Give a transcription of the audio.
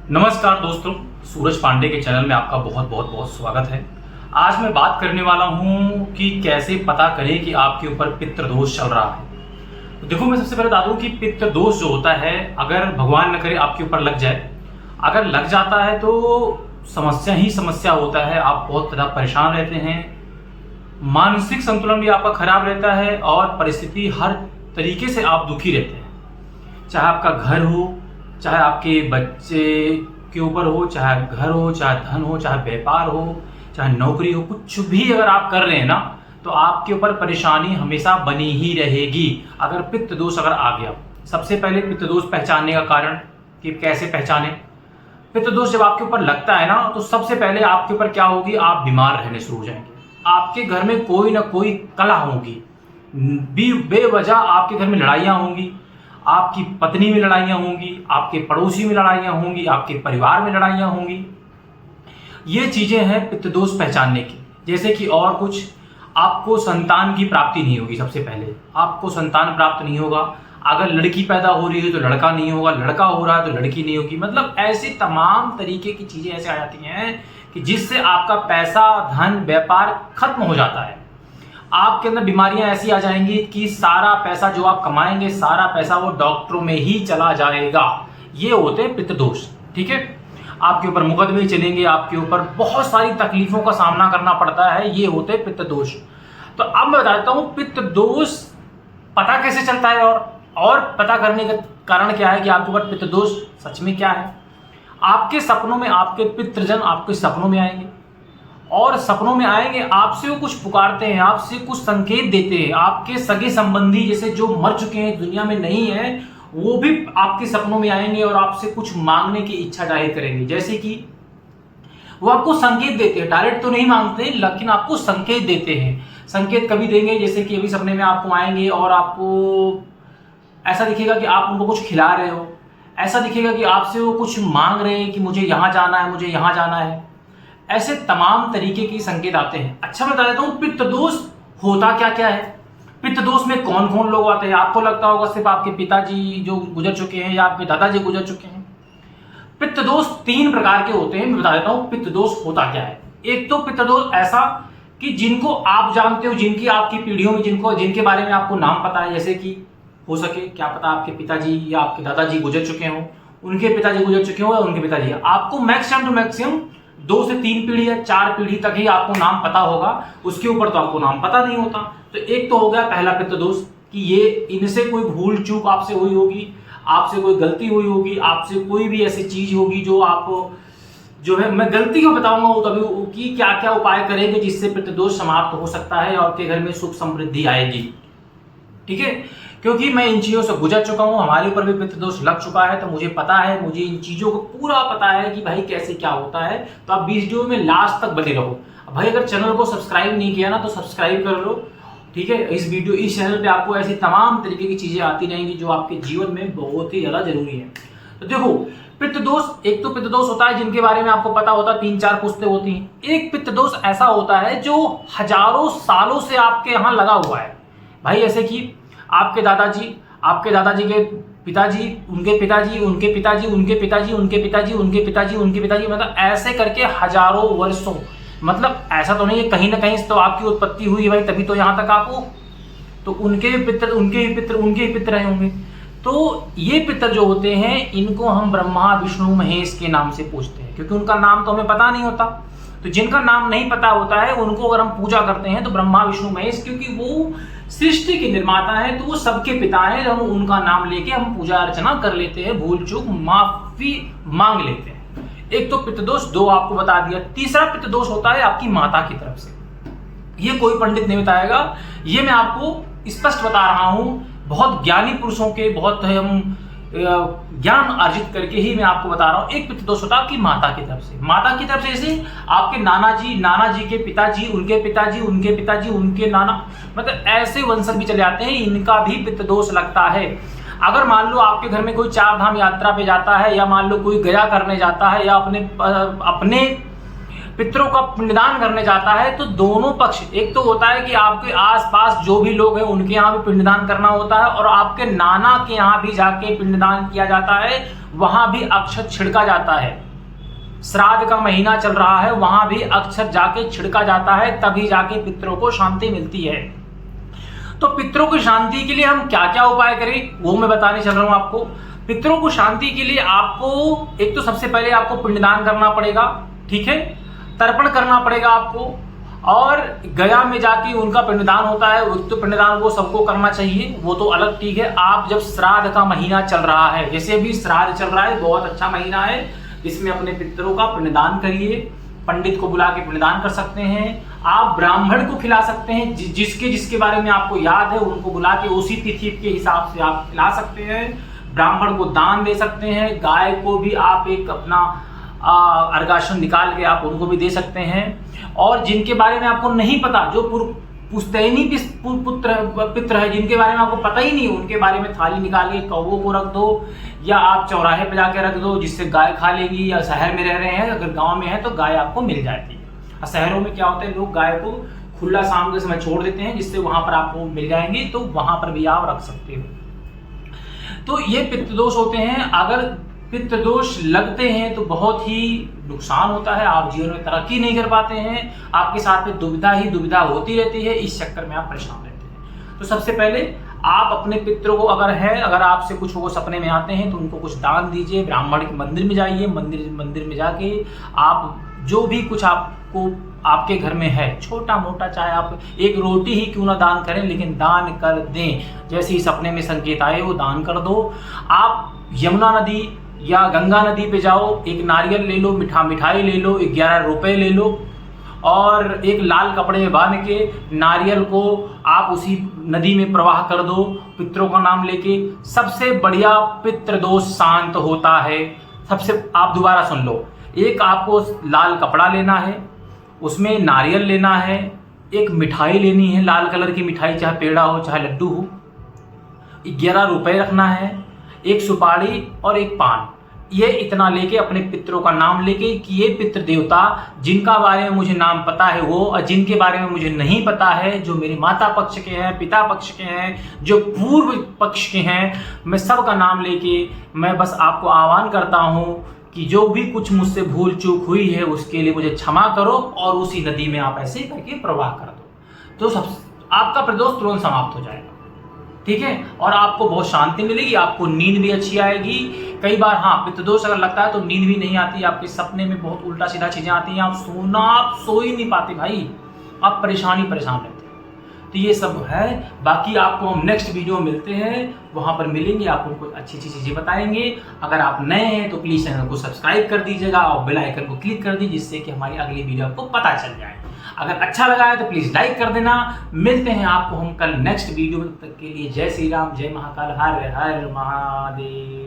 नमस्कार दोस्तों, सूरज पांडे के चैनल में आपका बहुत बहुत बहुत स्वागत है। आज मैं बात करने वाला हूं कि कैसे पता करें कि आपके ऊपर पितृ दोष चल रहा है। तो देखो, मैं सबसे पहले बता दूं कि पितृ दोष जो होता है, अगर भगवान न करे आपके ऊपर लग जाए, अगर लग जाता है तो समस्या ही समस्या होता है। आप बहुत ज़्यादा परेशान रहते हैं, मानसिक संतुलन भी आपका खराब रहता है और परिस्थिति हर तरीके से आप दुखी रहते हैं। चाहे आपका घर हो, चाहे आपके बच्चे के ऊपर हो, चाहे घर हो, चाहे धन हो, चाहे व्यापार हो, चाहे नौकरी हो, कुछ भी अगर आप कर रहे हैं ना, तो आपके ऊपर परेशानी हमेशा बनी ही रहेगी अगर पित्त दोष अगर आ गया। सबसे पहले पित्त दोष पहचानने का कारण कि कैसे पहचाने। पित्त दोष जब आपके ऊपर लगता है ना, तो सबसे पहले आपके ऊपर क्या होगी, आप बीमार रहने शुरू हो जाएंगे। आपके घर में कोई ना कोई कलह होगी, बेवजह आपके घर में लड़ाइयाँ होंगी, आपकी पत्नी में लड़ाइयाँ होंगी, आपके पड़ोसी में लड़ाइयाँ होंगी, आपके परिवार में लड़ाइयाँ होंगी। ये चीज़ें हैं पित्त दोष पहचानने की। जैसे कि और कुछ, आपको संतान की प्राप्ति नहीं होगी। सबसे पहले आपको संतान प्राप्त नहीं होगा। अगर लड़की पैदा हो रही है तो लड़का नहीं होगा, लड़का हो रहा है तो लड़की नहीं होगी। मतलब ऐसी तमाम तरीके की चीज़ें ऐसे आ जाती हैं कि जिससे आपका पैसा, धन, व्यापार खत्म हो जाता है। आपके अंदर बीमारियां ऐसी आ जाएंगी कि सारा पैसा जो आप कमाएंगे, सारा पैसा वो डॉक्टरों में ही चला जाएगा। ये होते हैं पित्त दोष। ठीक है, आपके ऊपर मुकदमे चलेंगे, आपके ऊपर बहुत सारी तकलीफों का सामना करना पड़ता है। ये होते हैं पित्त दोष। तो अब मैं बताता हूं पित्त दोष पता कैसे चलता है और पता करने का कारण क्या है कि आपके ऊपर पित्त दोष सच में क्या है। आपके सपनों में आपके पितृजन आपके सपनों में आएंगे और सपनों में आएंगे, आपसे वो कुछ पुकारते हैं, आपसे कुछ संकेत देते हैं। आपके सगे संबंधी जैसे जो मर चुके हैं, दुनिया में नहीं है, वो भी आपके सपनों में आएंगे और आपसे कुछ मांगने की इच्छा जाहिर करेंगे। जैसे कि वो आपको संकेत देते हैं, डायरेक्ट तो नहीं मांगते लेकिन आपको संकेत देते हैं। संकेत कभी देंगे, जैसे कि अभी सपने में आपको आएंगे और आपको ऐसा दिखेगा कि आप उनको कुछ खिला रहे हो, ऐसा दिखेगा कि आपसे वो कुछ मांग रहे हैं कि मुझे यहाँ जाना है, मुझे यहाँ जाना है। ऐसे तमाम तरीके की संकेत आते हैं। अच्छा, मैं बता देता हूँ पित्त दोष होता क्या क्या है। पित्त दोष में कौन कौन लोग आते हैं। आपको लगता होगा सिर्फ आपके पिताजी जो गुजर चुके हैं या आपके दादाजी गुजर चुके हैं। पित्त दोष 3 प्रकार के होते हैं। मैं बता देता हूँ पित्त दोष होता क्या है। एक तो पित्त दोष ऐसा कि जिनको आप जानते हो, जिनकी आपकी पीढ़ियों में जिनके बारे में आपको नाम पता है। जैसे कि हो सके क्या पता आपके पिताजी या आपके दादाजी गुजर चुके हों, उनके पिताजी गुजर चुके हों या उनके पिताजी। आपको मैक्सिमम टू मैक्सिमम 2 से 3 पीढ़ी या 4 पीढ़ी तक ही आपको नाम पता होगा, उसके ऊपर तो आपको नाम पता नहीं होता। तो एक तो हो गया पहला पित्त दोष कि ये इनसे कोई भूल चूक आपसे हुई होगी, आपसे कोई गलती हुई होगी, आपसे कोई भी ऐसी चीज होगी जो आप जो है, मैं गलती को बताऊंगा वो तभी कि क्या क्या उपाय करेंगे जिससे पित्त दोष समाप्त हो सकता है और आपके घर में सुख समृद्धि आएगी। ठीक है, क्योंकि मैं इन चीज़ों से गुजर चुका हूँ, हमारे ऊपर भी पित्त दोष लग चुका है, तो मुझे पता है, मुझे इन चीज़ों को पूरा पता है कि भाई कैसे क्या होता है। तो आप वीडियो में लास्ट तक बने रहो। भाई अगर चैनल को सब्सक्राइब नहीं किया ना तो सब्सक्राइब कर लो। ठीक है, इस चैनल पे आपको ऐसी तमाम तरीके की चीज़ें आती रहेंगी जो आपके जीवन में बहुत ही ज़्यादा जरूरी है। तो देखो, पित्त दोष, एक तो पित्त दोष होता है जिनके बारे में आपको पता होता है, 3-4 पुश्तें होती हैं। एक पित्त दोष ऐसा होता है जो हजारों सालों से आपके यहाँ लगा हुआ है। भाई ऐसे कि आपके दादाजी के पिताजी, उनके पिताजी, उनके पिताजी, उनके पिताजी, उनके पिताजी, उनके पिताजी, उनके पिताजी, मतलब ऐसे करके हजारों वर्षों। मतलब ऐसा तो नहीं है, कहीं ना कहीं तो आपकी उत्पत्ति हुई है भाई, तभी तो यहाँ तक आप हो। तो उनके ही पितर रहे होंगे। तो ये पितर जो होते हैं, इनको हम ब्रह्मा, विष्णु, महेश के नाम से पूछते हैं, क्योंकि उनका नाम तो हमें पता नहीं होता। तो जिनका नाम नहीं पता होता है उनको अगर हम पूजा करते हैं तो ब्रह्मा, विष्णु, महेश, क्योंकि वो सृष्टि के निर्माता है, तो वो सबके पिता हैं। हम उनका नाम लेके हम पूजा अर्चना कर लेते हैं, भूल चूक माफी मांग लेते हैं। एक तो पित्त दोष 2 आपको बता दिया। तीसरा पित्त दोष होता है आपकी माता की तरफ से। ये कोई पंडित नहीं बताएगा, ये मैं आपको स्पष्ट बता रहा हूं। बहुत ज्ञानी पुरुषों के बहुत हम ज्ञान अर्जित करके ही मैं आपको बता रहा हूं। एक पित्त दोष होता है आपकी माता की तरफ से। माता की तरफ से जैसे आपके नाना जी के पिताजी, उनके पिताजी, उनके पिताजी, उनके नाना, मतलब ऐसे वंशज भी चले जाते हैं, इनका भी पित्त दोष लगता है। अगर मान लो आपके घर में कोई 4 धाम यात्रा पे जाता है, या मान लो कोई गया करने जाता है, या अपने पितरों का पिंडदान करने जाता है तो दोनों पक्ष, एक तो होता है कि आपके आसपास जो भी लोग हैं उनके यहाँ भी पिंडदान करना होता है, और आपके नाना के यहाँ भी जाके पिंडदान किया जाता है, वहां भी अक्षत छिड़का जाता है। श्राद्ध का महीना चल रहा है, वहां भी अक्षत जाके छिड़का जाता है, तभी जाके पितरों को शांति मिलती है। तो पितरों की शांति के लिए हम क्या क्या उपाय करें वो मैं बताने चल रहा हूं आपको। पितरों को शांति के लिए आपको एक तो सबसे पहले आपको पिंडदान करना पड़ेगा, ठीक है, तर्पण करना पड़ेगा आपको, और गया में जाके उनका पिंडदान होता है, तो पिंडदान वो सबको करना चाहिए, वो तो अलग ठीक है। आप जब श्राद्ध का महीना चल रहा है, जैसे अभी श्राद्ध चल रहा है, बहुत अच्छा महीना है, इसमें अपने पितरों का पिंडदान करिए। पंडित को बुला के पिंडदान कर सकते हैं, आप ब्राह्मण को खिला सकते हैं, जिसके बारे में आपको याद है उनको बुला के उसी तिथि के हिसाब से आप खिला सकते हैं। ब्राह्मण को दान दे सकते हैं, गाय को भी आप एक अपना अर्घासन निकाल के आप उनको भी दे सकते हैं। और जिनके बारे में आपको नहीं पता, जो पुश्तैनी पित्र है, जिनके बारे में आपको पता ही नहीं, उनके बारे में थाली निकाल के कौवों को रख दो, या आप चौराहे पे जाके रख दो, जिससे गाय खा लेगी। या शहर में रह रहे हैं, अगर गांव में है तो गाय आपको मिल जाती है। शहरों में क्या होता है, लोग गाय को खुला शाम के समय छोड़ देते हैं, जिससे वहां पर आपको मिल जाएंगे, तो वहां पर भी आप रख सकते हो। तो ये पितृदोष होते हैं। अगर पितृदोष लगते हैं तो बहुत ही नुकसान होता है, आप जीवन में तरक्की नहीं कर पाते हैं, आपके साथ में दुविधा ही दुविधा होती रहती है, इस चक्कर में आप परेशान रहते हैं। तो सबसे पहले आप अपने पितरों को अगर आपसे कुछ वो सपने में आते हैं तो उनको कुछ दान दीजिए। ब्राह्मण के मंदिर में जाइए, मंदिर में जाके आप जो भी कुछ आपको आपके घर में है, छोटा मोटा, चाहे आप एक रोटी ही क्यों ना दान करें, लेकिन दान कर दें। जैसे ही सपने में संकेत आए वो दान कर दो। आप यमुना नदी या गंगा नदी पे जाओ, एक नारियल ले लो, मिठाई ले लो, 11 रुपए ले लो, और एक लाल कपड़े में बांध के नारियल को आप उसी नदी में प्रवाह कर दो, पितरों का नाम लेके। सबसे बढ़िया पितृदोष शांत होता है। आप दोबारा सुन लो, एक आपको लाल कपड़ा लेना है, उसमें नारियल लेना है, एक मिठाई लेनी है, लाल कलर की मिठाई, चाहे पेड़ा हो चाहे लड्डू हो, 11 रुपए रखना है, एक सुपारी और एक पान। ये इतना लेके अपने पितरों का नाम लेके कि ये पितृ देवता जिनका बारे में मुझे नाम पता है वो, और जिनके बारे में मुझे नहीं पता है, जो मेरे माता पक्ष के हैं, पिता पक्ष के हैं, जो पूर्व पक्ष के हैं, मैं सबका नाम लेके मैं बस आपको आह्वान करता हूँ कि जो भी कुछ मुझसे भूल चूक हुई है उसके लिए मुझे क्षमा करो, और उसी नदी में आप ऐसे करके प्रवाह कर दो, तो आपका पितृदोष तुरंत समाप्त हो जाएगा, ठीक है। और आपको बहुत शांति मिलेगी, आपको नींद भी अच्छी आएगी। कई बार हाँ, पितृदोष अगर लगता है तो नींद भी नहीं आती, आपके सपने में बहुत उल्टा सीधा चीजें आती हैं, आप सो ही नहीं पाते भाई, आप परेशान रहते हैं। तो ये सब है। बाकी आपको हम नेक्स्ट वीडियो में मिलते हैं, वहां पर मिलेंगे, आपको कुछ अच्छी चीजें बताएंगे। अगर आप नए हैं तो प्लीज चैनल को सब्सक्राइब कर दीजिएगा और बेल आइकन को क्लिक कर दीजिए, जिससे कि हमारी अगली वीडियो आपको पता चल जाए। अगर अच्छा लगा है तो प्लीज लाइक कर देना। मिलते हैं आपको हम कल नेक्स्ट वीडियो में, तब तक के लिए जय श्री राम, जय महाकाल, हर हर महादेव।